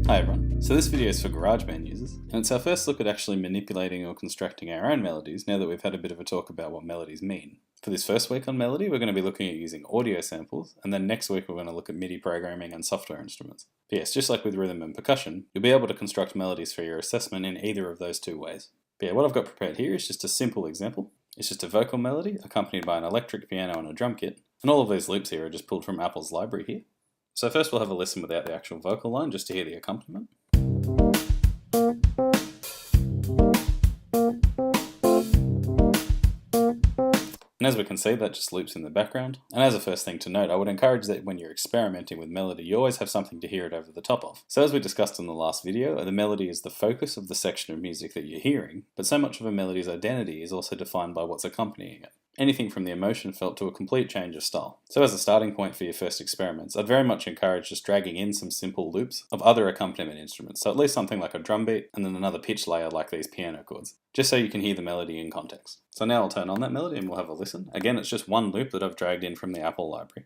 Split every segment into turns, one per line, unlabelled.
Hi everyone, so this video is for GarageBand users, and it's our first look at actually manipulating or constructing our own melodies now that we've had a bit of a talk about what melodies mean. For this first week on Melody, we're going to be looking at using audio samples, and then next week we're going to look at MIDI programming and software instruments. But yes, just like with rhythm and percussion, you'll be able to construct melodies for your assessment in either of those two ways. But yeah, what I've got prepared here is just a simple example. It's just a vocal melody accompanied by an electric piano and a drum kit, and all of these loops here are just pulled from Apple's library here. So first we'll have a listen without the actual vocal line just to hear the accompaniment. And as we can see, that just loops in the background. And as a first thing to note, I would encourage that when you're experimenting with melody, you always have something to hear it over the top of. So as we discussed in the last video, the melody is the focus of the section of music that you're hearing, but so much of a melody's identity is also defined by what's accompanying it. Anything from the emotion felt to a complete change of style. So as a starting point for your first experiments, I'd very much encourage just dragging in some simple loops of other accompaniment instruments, so at least something like a drum beat and then another pitch layer like these piano chords, just so you can hear the melody in context. So now I'll turn on that melody and we'll have a listen. Again, it's just one loop that I've dragged in from the Apple library.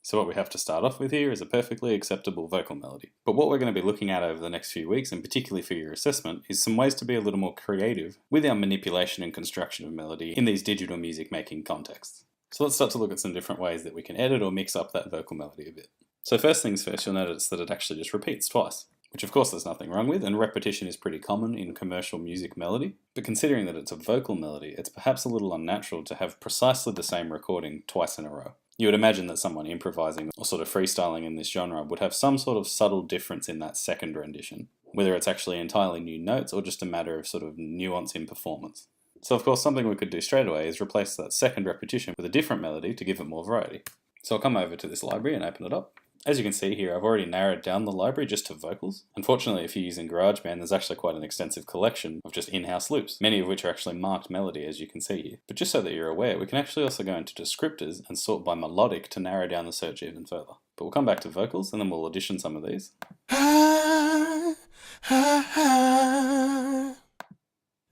So what we have to start off with here is a perfectly acceptable vocal melody. But what we're going to be looking at over the next few weeks, and particularly for your assessment, is some ways to be a little more creative with our manipulation and construction of melody in these digital music making contexts. So let's start to look at some different ways that we can edit or mix up that vocal melody a bit. So first things first, you'll notice that it actually just repeats twice, which of course there's nothing wrong with, and repetition is pretty common in commercial music melody. But considering that it's a vocal melody, it's perhaps a little unnatural to have precisely the same recording twice in a row. You would imagine that someone improvising or sort of freestyling in this genre would have some sort of subtle difference in that second rendition, whether it's actually entirely new notes or just a matter of sort of nuance in performance. So of course something we could do straight away is replace that second repetition with a different melody to give it more variety. So I'll come over to this library and open it up. As you can see here, I've already narrowed down the library just to vocals. Unfortunately, if you're using GarageBand, there's actually quite an extensive collection of just in-house loops, many of which are actually marked melody, as you can see here. But just so that you're aware, we can actually also go into descriptors and sort by melodic to narrow down the search even further. But we'll come back to vocals and then we'll audition some of these.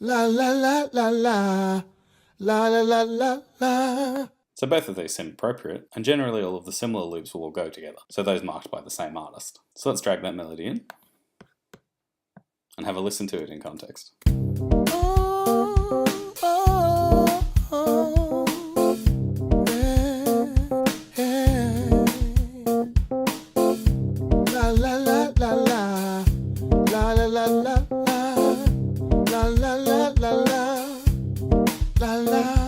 La la la la la, la la la la la. So both of these seem appropriate, and generally all of the similar loops will all go together, so those marked by the same artist. So let's drag that melody in, and have a listen to it in context. La la la la la, la la la la la, la la la la la, la la.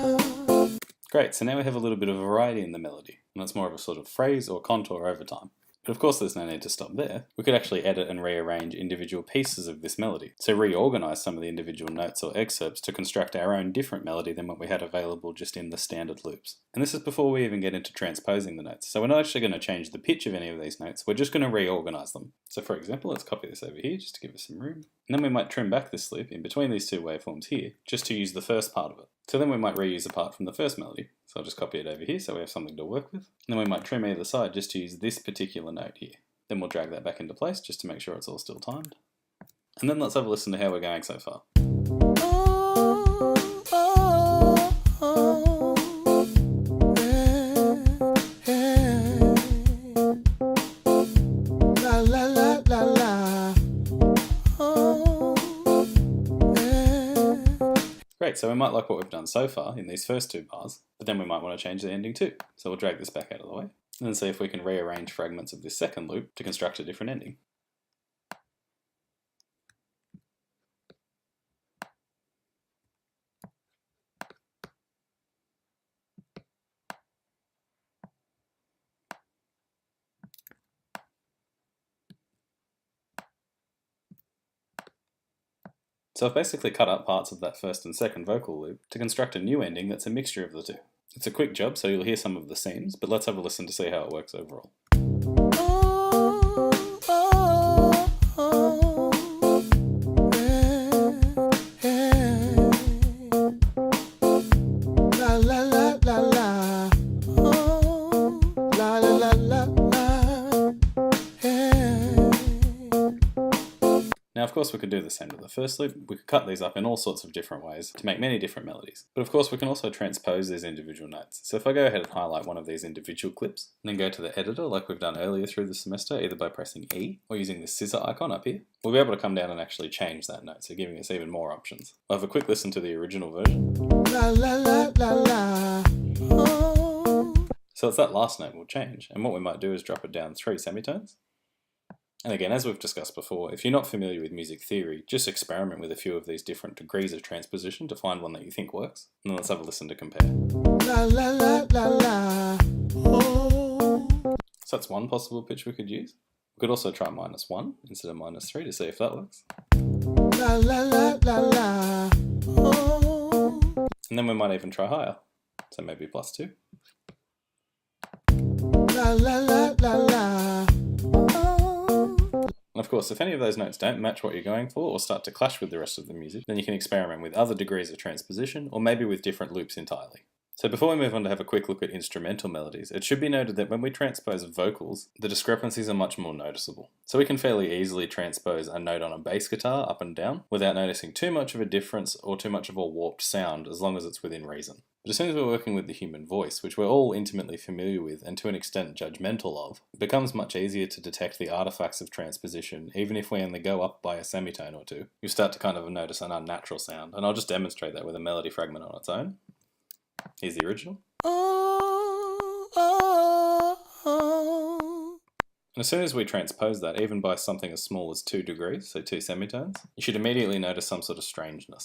Great, so now we have a little bit of variety in the melody, and that's more of a sort of phrase or contour over time. But of course there's no need to stop there. We could actually edit and rearrange individual pieces of this melody, so reorganize some of the individual notes or excerpts to construct our own different melody than what we had available just in the standard loops. And this is before we even get into transposing the notes, so we're not actually going to change the pitch of any of these notes, we're just going to reorganize them. So for example, let's copy this over here just to give us some room. And then we might trim back this loop in between these two waveforms here, just to use the first part of it. So then we might reuse a part from the first melody. So I'll just copy it over here so we have something to work with. And then we might trim either side just to use this particular note here. Then we'll drag that back into place just to make sure it's all still timed. And then let's have a listen to how we're going so far. La la la la la. Great, so we might like what we've done so far in these first two bars, but then we might want to change the ending too. So we'll drag this back out of the way, and then see if we can rearrange fragments of this second loop to construct a different ending. So I've basically cut up parts of that first and second vocal loop to construct a new ending that's a mixture of the two. It's a quick job, so you'll hear some of the seams, but let's have a listen to see how it works overall. La la la la la. course we could do the same to the first loop. We could cut these up in all sorts of different ways to make many different melodies. But of course we can also transpose these individual notes. So if I go ahead and highlight one of these individual clips, and then go to the editor like we've done earlier through the semester, either by pressing E or using the scissor icon up here, we'll be able to come down and actually change that note, so giving us even more options. We'll have a quick listen to the original version. La, la, la, la, la. Oh. So it's that last note will change, and what we might do is drop it down 3 semitones. And again, as we've discussed before, if you're not familiar with music theory, just experiment with a few of these different degrees of transposition to find one that you think works. And then let's have a listen to compare. La, la, la, la, la. Oh. So that's one possible pitch we could use. We could also try -1 instead of -3 to see if that works. La, la, la, la, la. Oh. And then we might even try higher. So maybe +2. La, la, la, la, la. And of course, if any of those notes don't match what you're going for or start to clash with the rest of the music, then you can experiment with other degrees of transposition or maybe with different loops entirely. So before we move on to have a quick look at instrumental melodies, it should be noted that when we transpose vocals, the discrepancies are much more noticeable. So we can fairly easily transpose a note on a bass guitar up and down without noticing too much of a difference or too much of a warped sound, as long as it's within reason. But as soon as we're working with the human voice, which we're all intimately familiar with and to an extent judgmental of, it becomes much easier to detect the artifacts of transposition, even if we only go up by a semitone or two. You start to kind of notice an unnatural sound, and I'll just demonstrate that with a melody fragment on its own. Here's the original. And as soon as we transpose that, even by something as small as 2 degrees, so 2 semitones, you should immediately notice some sort of strangeness.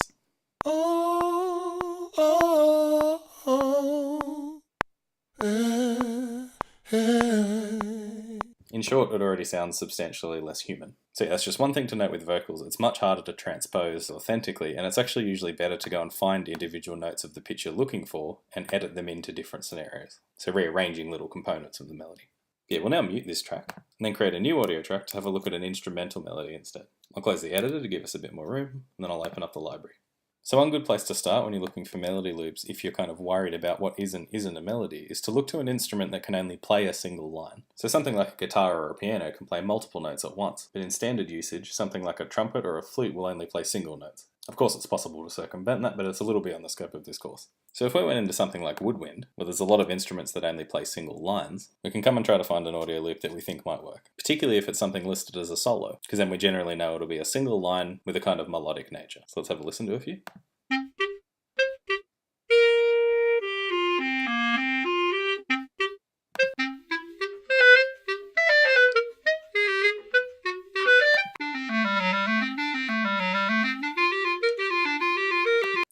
In short, it already sounds substantially less human. So yeah, that's just one thing to note with vocals. It's much harder to transpose authentically, and it's actually usually better to go and find individual notes of the pitch you're looking for and edit them into different scenarios. So rearranging little components of the melody. Yeah, we'll now mute this track, and then create a new audio track to have a look at an instrumental melody instead. I'll close the editor to give us a bit more room, and then I'll open up the library. So one good place to start when you're looking for melody loops, if you're kind of worried about what is and isn't a melody, is to loop to an instrument that can only play a single line. So something like a guitar or a piano can play multiple notes at once, but in standard usage, something like a trumpet or a flute will only play single notes. Of course, it's possible to circumvent that, but it's a little beyond the scope of this course. So if we went into something like woodwind, where there's a lot of instruments that only play single lines, we can come and try to find an audio loop that we think might work, particularly if it's something listed as a solo, because then we generally know it'll be a single line with a kind of melodic nature. So let's have a listen to a few.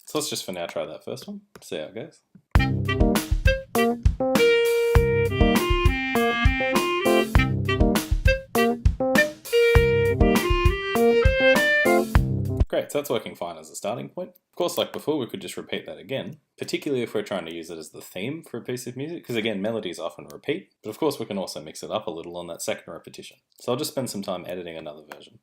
So let's just for now try that first one, see how it goes. Great, so that's working fine as a starting point. Of course, like before, we could just repeat that again, particularly if we're trying to use it as the theme for a piece of music, because again, melodies often repeat, but of course we can also mix it up a little on that second repetition. So I'll just spend some time editing another version.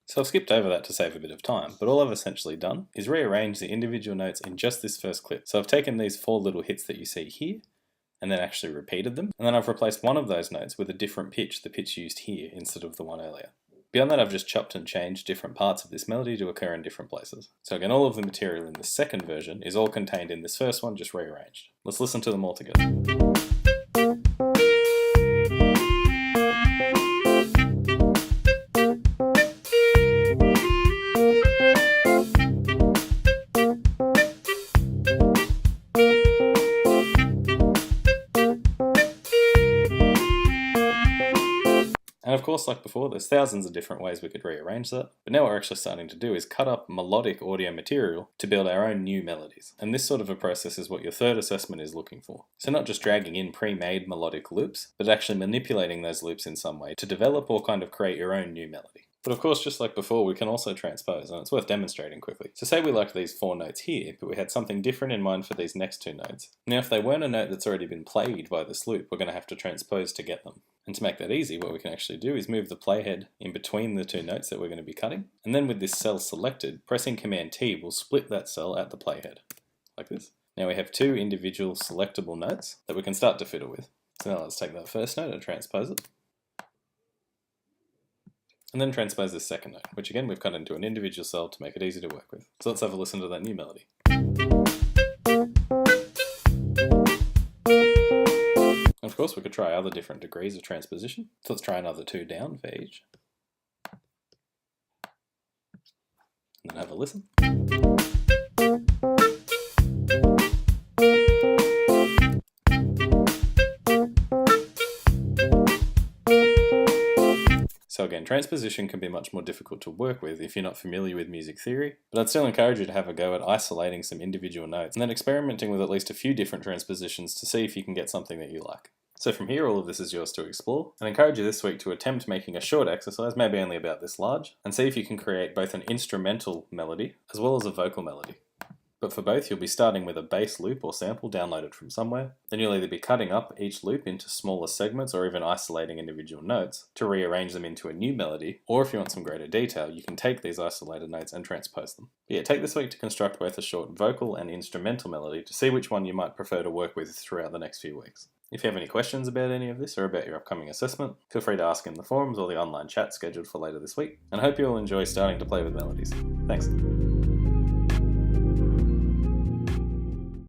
So I've skipped over that to save a bit of time, but all I've essentially done is rearrange the individual notes in just this first clip. So I've taken these 4 little hits that you see here, and then actually repeated them, and then I've replaced one of those notes with a different pitch, the pitch used here, instead of the one earlier. Beyond that, I've just chopped and changed different parts of this melody to occur in different places. So again, all of the material in this second version is all contained in this first one, just rearranged. Let's listen to them all together. And of course, like before, there's thousands of different ways we could rearrange that, but now what we're actually starting to do is cut up melodic audio material to build our own new melodies. And this sort of a process is what your third assessment is looking for. So not just dragging in pre-made melodic loops, but actually manipulating those loops in some way to develop or kind of create your own new melody. But of course, just like before, we can also transpose, and it's worth demonstrating quickly. So say we liked these 4 notes here, but we had something different in mind for these next 2 notes. Now if they weren't a note that's already been played by this loop, we're going to have to transpose to get them. And to make that easy, what we can actually do is move the playhead in between the 2 notes that we're going to be cutting. And then with this cell selected, pressing Command T will split that cell at the playhead, like this. Now we have 2 individual selectable notes that we can start to fiddle with. So now let's take that first note and transpose it. and then transpose this second note, which again we've cut into an individual cell to make it easy to work with. So let's have a listen to that new melody. Of course, we could try other different degrees of transposition. So let's try another 2 down for each. And then have a listen. So again, transposition can be much more difficult to work with if you're not familiar with music theory, but I'd still encourage you to have a go at isolating some individual notes and then experimenting with at least a few different transpositions to see if you can get something that you like. So from here, all of this is yours to explore, and I encourage you this week to attempt making a short exercise, maybe only about this large, and see if you can create both an instrumental melody as well as a vocal melody. But for both, you'll be starting with a bass loop or sample downloaded from somewhere. Then you'll either be cutting up each loop into smaller segments or even isolating individual notes to rearrange them into a new melody, or if you want some greater detail, you can take these isolated notes and transpose them. But yeah, take this week to construct both a short vocal and instrumental melody to see which one you might prefer to work with throughout the next few weeks. If you have any questions about any of this or about your upcoming assessment, feel free to ask in the forums or the online chat scheduled for later this week, and I hope you all enjoy starting to play with melodies. Thanks.